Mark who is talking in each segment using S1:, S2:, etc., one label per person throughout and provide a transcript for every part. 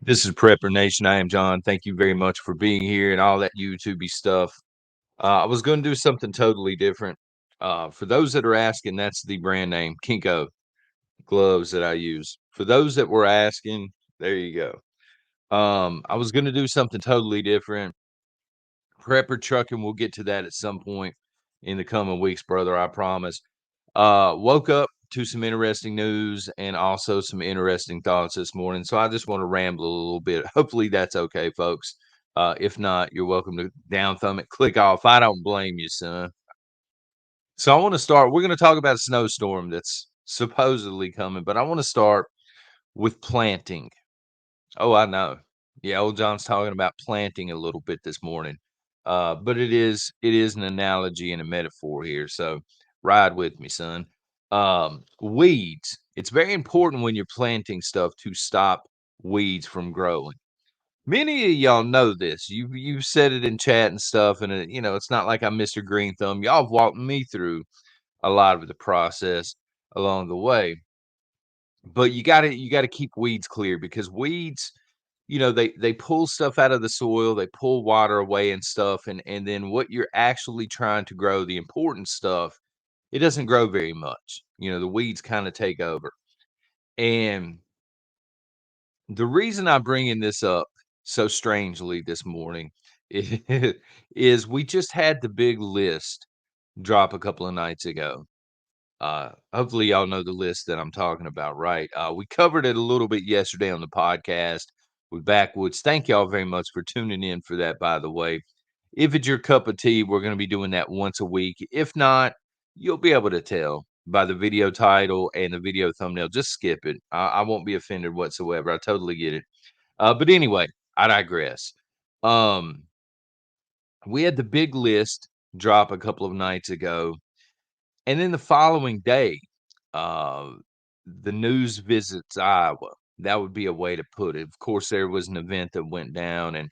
S1: This is Prepper Nation. I am John. Thank you very much for being here and all that YouTubey stuff. I was going to do something totally different. For those that are asking, that's the brand name Kinko gloves that I use. For those that were asking, there you go. I was going to do something totally different. Prepper trucking, we'll get to that at some point in the coming weeks, brother. I promise. Woke up to some interesting news and also some interesting thoughts this morning. So I just want to ramble a little bit. Hopefully that's okay, folks. If not, you're welcome to down thumb it, click off. I don't blame you, son. So I want to start. We're going to talk about a snowstorm that's supposedly coming, but I want to start with planting. Oh, I know. Yeah, old John's talking about planting a little bit this morning. But it is an analogy and a metaphor here. So ride with me, son. Weeds. It's very important when you're planting stuff to stop weeds from growing. Many of y'all know this. You've said it in chat and stuff, and it's not like I'm Mr. Green Thumb. Y'all have walked me through a lot of the process along the way. But you gotta keep weeds clear because weeds, they pull stuff out of the soil, they pull water away and stuff, and then what you're actually trying to grow, the important stuff, it doesn't grow very much. The weeds kind of take over. And the reason I'm bringing this up so strangely this morning is we just had the big list drop a couple of nights ago. Hopefully y'all know the list that I'm talking about, right? We covered it a little bit yesterday on the podcast with Backwoods. Thank y'all very much for tuning in for that, by the way. If it's your cup of tea, we're going to be doing that once a week. If not, you'll be able to tell by the video title and the video thumbnail. Just skip it. I won't be offended whatsoever. I totally get it. But anyway, I digress. Um, we had the big list drop a couple of nights ago. And then the following day, uh, the news visits Iowa. That would be a way to put it. Of course, there was an event that went down,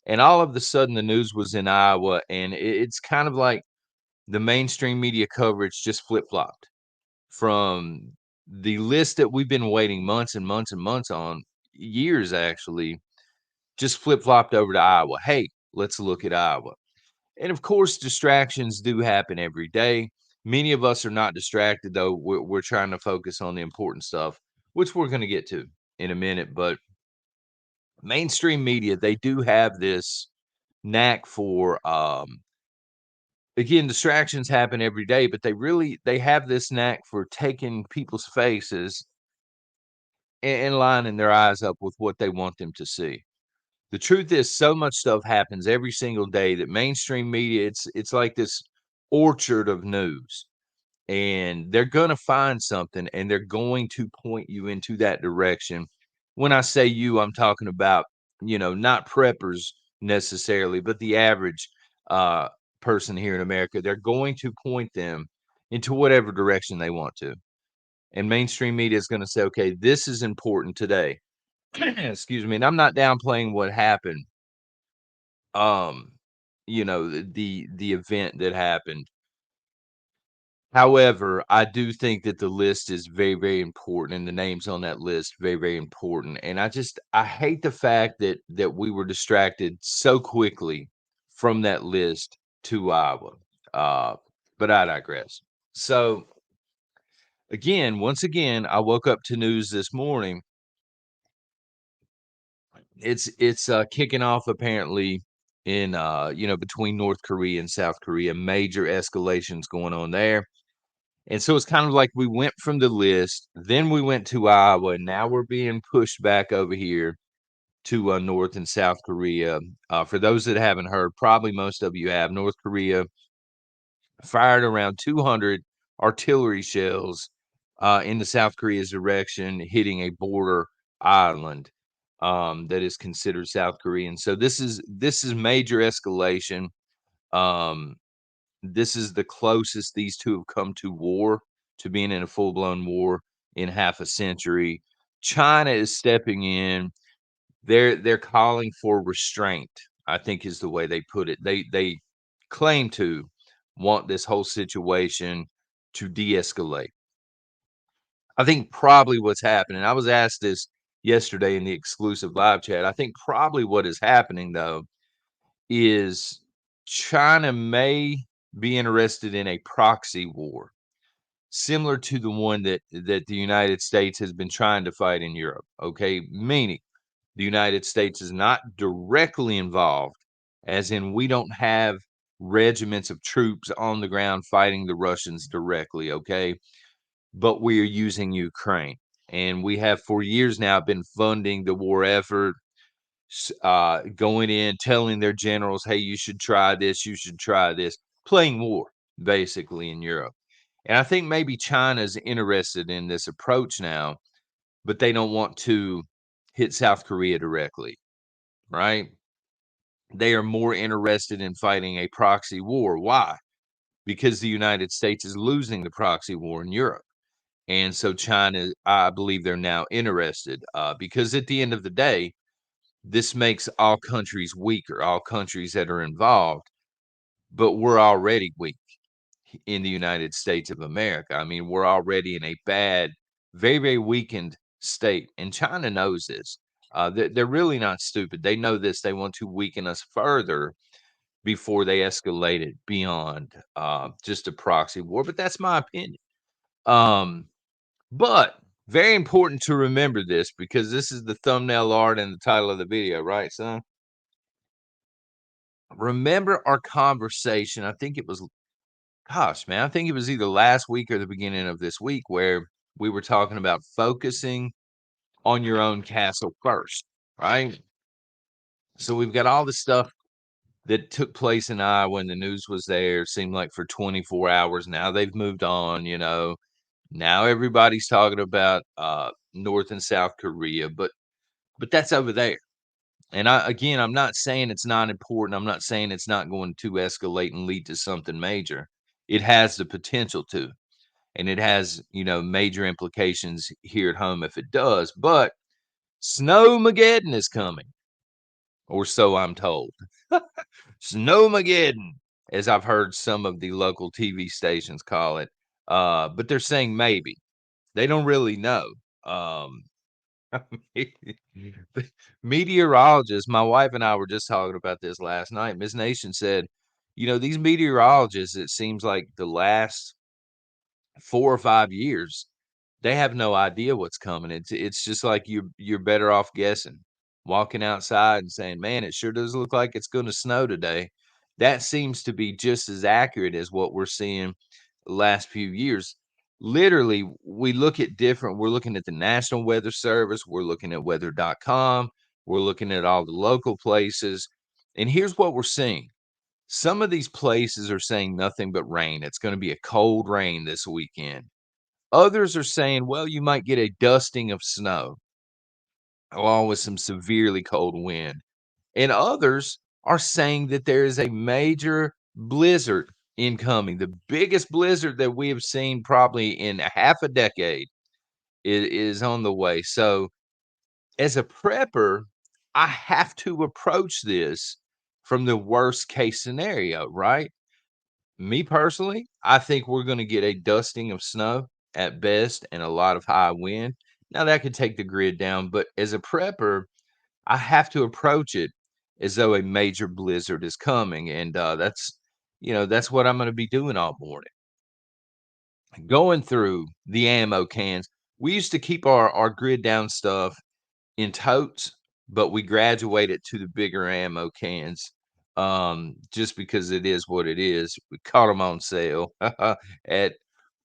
S1: and all of a sudden, the news was in Iowa, and it's kind of like the mainstream media coverage just flip flopped from the list that we've been waiting months and months and months on, years actually, just flip flopped over to Iowa. Hey, let's look at Iowa. And of course, distractions do happen every day. Many of us are not distracted, though. We're trying to focus on the important stuff, which we're going to get to in a minute. But mainstream media, they do have this knack for, again, distractions happen every day, but they have this knack for taking people's faces and lining their eyes up with what they want them to see. The truth is so much stuff happens every single day that mainstream media, it's like this orchard of news, and they're gonna find something, and they're going to point you into that direction. When I say you, I'm talking about, not preppers necessarily, but the average, uh, person here in America. They're going to point them into whatever direction they want to, and mainstream media is gonna say, "Okay, this is important today." Excuse me, and I'm not downplaying what happened, um, the event that happened. However, I do think that the list is very, very important, and the names on that list very, very important. And I hate the fact that we were distracted so quickly from that list to Iowa. Uh, but I digress. So once again, I woke up to news this morning. It's kicking off apparently in between North Korea and South Korea. Major escalations going on there. And so it's kind of like we went from the list, then we went to Iowa, and now we're being pushed back over here to North and South Korea. For those that haven't heard, probably most of you have, North Korea fired around 200 artillery shells into South Korea's direction, hitting a border island that is considered South Korean. So this is major escalation. Um, this is the closest these two have come to war, to being in a full-blown war in half a century. China is stepping in. They're calling for restraint, I think is the way they put it. They claim to want this whole situation to de-escalate. I think probably what's happening. I was asked this yesterday in the exclusive live chat. I think probably what is happening though is China may be interested in a proxy war similar to the one that the United States has been trying to fight in Europe. Okay, meaning the United States is not directly involved, as in we don't have regiments of troops on the ground fighting the Russians directly. Okay, but we are using Ukraine. And we have for years now been funding the war effort, going in, telling their generals, hey, you should try this, you should try this, playing war basically in Europe. And I think maybe China's interested in this approach now, but they don't want to hit South Korea directly, right? They are more interested in fighting a proxy war. Why? Because the United States is losing the proxy war in Europe. And so China, I believe they're now interested because at the end of the day, this makes all countries weaker, all countries that are involved, but we're already weak in the United States of America. I mean, we're already in a bad, very, very weakened state. And China knows this. They're really not stupid. They know this. They want to weaken us further before they escalate it beyond just a proxy war. But that's my opinion. Um, But very important to remember this because this is the thumbnail art and the title of the video, right, son? Remember our conversation. I think it was, gosh, man, I think it was either last week or the beginning of this week where we were talking about focusing on your own castle first, right? So we've got all the stuff that took place in Iowa when the news was there, seemed like for 24 hours. Now they've moved on, you know. Now everybody's talking about North and South Korea, but that's over there. And I'm not saying it's not important. I'm not saying it's not going to escalate and lead to something major. It has the potential to, and it has, major implications here at home if it does. But Snowmageddon is coming, or so I'm told. Snowmageddon, as I've heard some of the local TV stations call it. But they're saying maybe. They don't really know. Um, Meteorologists, my wife and I were just talking about this last night. Miss Nation said, these meteorologists, it seems like the last 4 or 5 years, they have no idea what's coming. It's just like you're better off guessing, walking outside and saying, "Man, it sure does look like it's going to snow today." That seems to be just as accurate as what we're seeing the last few years. Literally, we're looking at the National Weather Service, we're looking at weather.com, we're looking at all the local places. And here's what we're seeing. Some of these places are saying nothing but rain. It's going to be a cold rain this weekend. Others are saying, well, you might get a dusting of snow along with some severely cold wind. And others are saying that there is a major blizzard incoming. The biggest blizzard that we have seen probably in a half a decade is on the way. So, as a prepper, I have to approach this from the worst case scenario, right? Me personally, I think we're going to get a dusting of snow at best and a lot of high wind. Now that could take the grid down, but as a prepper, I have to approach it as though a major blizzard is coming, and that's what I'm going to be doing all morning. Going through the ammo cans. We used to keep our grid down stuff in totes, but we graduated to the bigger ammo cans, just because it is what it is. We caught them on sale at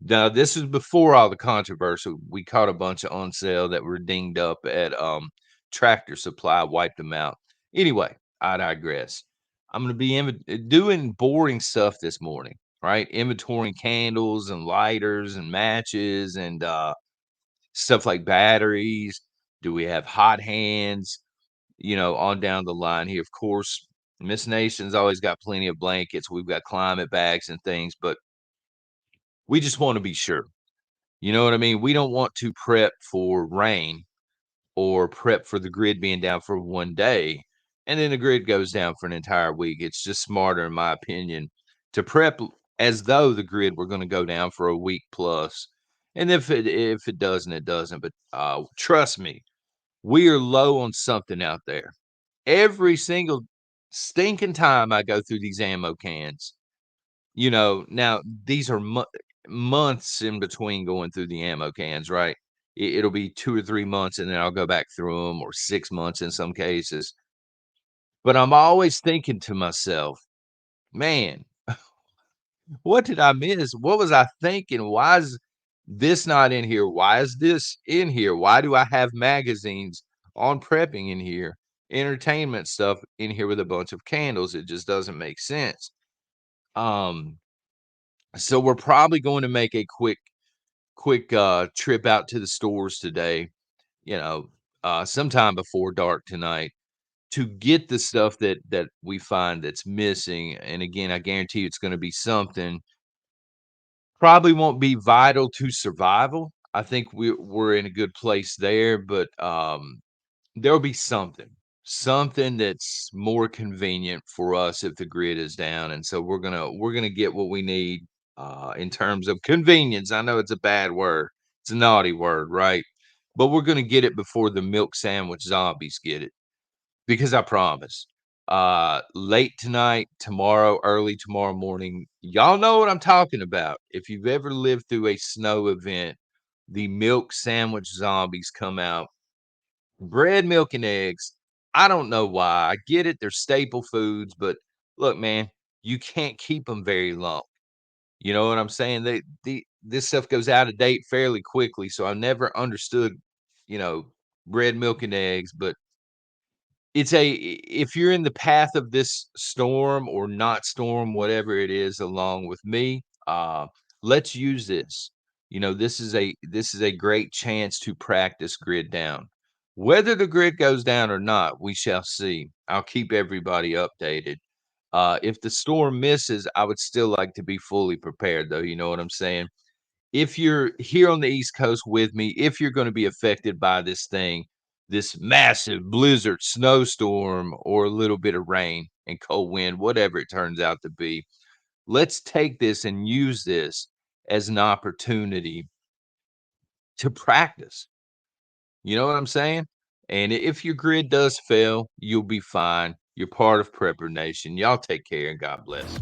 S1: now, this is before all the controversy. We caught a bunch of on sale that were dinged up at Tractor Supply, wiped them out. Anyway, I digress. I'm going to be doing boring stuff this morning, right? Inventorying candles and lighters and matches and stuff like batteries. Do we have hot hands? On down the line here. Of course, Miss Nation's always got plenty of blankets. We've got climate bags and things, but we just want to be sure. You know what I mean? We don't want to prep for rain or prep for the grid being down for one day, and then the grid goes down for an entire week. It's just smarter, in my opinion, to prep as though the grid were going to go down for a week plus. And if it doesn't, it doesn't. But trust me, We are low on something out there. Every single stinking time I go through these ammo cans, now these are months in between going through the ammo cans, right? It'll be 2 or 3 months, and then I'll go back through them, or 6 months in some cases. But I'm always thinking to myself, "Man, what did I miss? What was I thinking? Why is this not in here? Why is this in here? Why do I have magazines on prepping in here, entertainment stuff in here with a bunch of candles? It just doesn't make sense." Um, so we're probably going to make a quick trip out to the stores today, you know, sometime before dark tonight, to get the stuff that we find that's missing. And again, I guarantee you it's going to be something. Probably won't be vital to survival. I think we're in a good place there, but there'll be something that's more convenient for us if the grid is down, and so we're gonna get what we need in terms of convenience. I know it's a bad word, it's a naughty word, right? But we're gonna get it before the milk sandwich zombies get it, because I promise. Late tonight, tomorrow, early tomorrow morning, y'all know what I'm talking about. If you've ever lived through a snow event, the milk sandwich zombies come out. Bread, milk, and eggs. I don't know why. I get it. They're staple foods, but look, man, you can't keep them very long. You know what I'm saying? This stuff goes out of date fairly quickly. So I never understood, you know, bread, milk, and eggs. But if you're in the path of this storm or not storm, whatever it is, along with me, let's use this. This is a great chance to practice grid down. Whether the grid goes down or not, we shall see. I'll keep everybody updated. If the storm misses, I would still like to be fully prepared, though. You know what I'm saying? If you're here on the East Coast with me, if you're going to be affected by this thing, this massive blizzard, snowstorm, or a little bit of rain and cold wind, whatever it turns out to be, let's take this and use this as an opportunity to practice. You know what I'm saying? And if your grid does fail, you'll be fine. You're part of Prepper Nation. Y'all take care and God bless.